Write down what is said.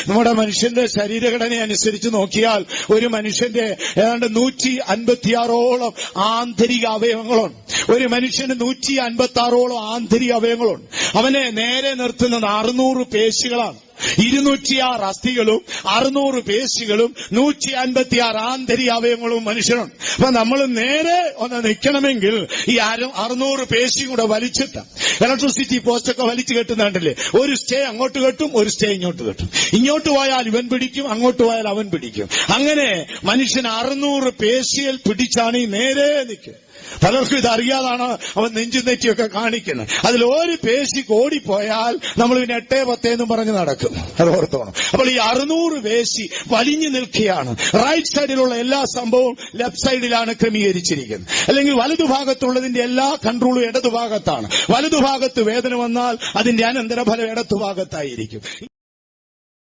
നമ്മുടെ മനുഷ്യന്റെ ശരീരഘടന അനുസരിച്ച് നോക്കിയാൽ ഒരു മനുഷ്യന്റെ ഏതാണ്ട് 156ഓളം ആന്തരിക അവയവങ്ങളുണ്ട്. ഒരു മനുഷ്യന് 156ഓളം ആന്തരിക അവയവങ്ങളുണ്ട്. അവനെ നേരെ നിർത്തുന്നത് 600 പേശികളാണ്. 206 അസ്ഥികളും 600 പേശികളും 156 ആന്തരിക അവയവങ്ങളും മനുഷ്യനുണ്ട്. അപ്പൊ നമ്മൾ നേരെ ഒന്ന് നിൽക്കണമെങ്കിൽ ഈ 600 പേശിയും കൂടെ വലിച്ചിട്ട് ഇലക്ട്രിസിറ്റി പോസ്റ്റൊക്കെ വലിച്ചു കെട്ടുന്നുണ്ടല്ലേ, ഒരു സ്റ്റേ അങ്ങോട്ട് കെട്ടും, ഒരു സ്റ്റേ ഇങ്ങോട്ട് കെട്ടും. ഇങ്ങോട്ട് പോയാൽ ഇവൻ പിടിക്കും, അങ്ങോട്ട് പോയാൽ അവൻ പിടിക്കും. അങ്ങനെ മനുഷ്യൻ 600 പേശിയിൽ പിടിച്ചാണ് ഈ നേരെ നിൽക്കുക. പലർക്കും ഇതറിയാതാണ് അവൻ നെഞ്ചും നെറ്റിയൊക്കെ കാണിക്കുന്നത്. അതിൽ ഒരു പേശി ഓടിപ്പോയാൽ നമ്മൾ പിന്നെ 8, 10 എന്നും പറഞ്ഞ് നടക്കും. അത് ഓർത്തോണം. അപ്പോൾ ഈ 600 പേശി വലിഞ്ഞു നിൽക്കുകയാണ്. റൈറ്റ് സൈഡിലുള്ള എല്ലാ സംഭവവും ലെഫ്റ്റ് സൈഡിലാണ് ക്രമീകരിച്ചിരിക്കുന്നത്. അല്ലെങ്കിൽ വലതുഭാഗത്തുള്ളതിന്റെ എല്ലാ കൺട്രോളും ഇടതുഭാഗത്താണ്. വലതുഭാഗത്ത് വേദന വന്നാൽ അതിന്റെ അനന്തരഫലം ഇടതുഭാഗത്തായിരിക്കും.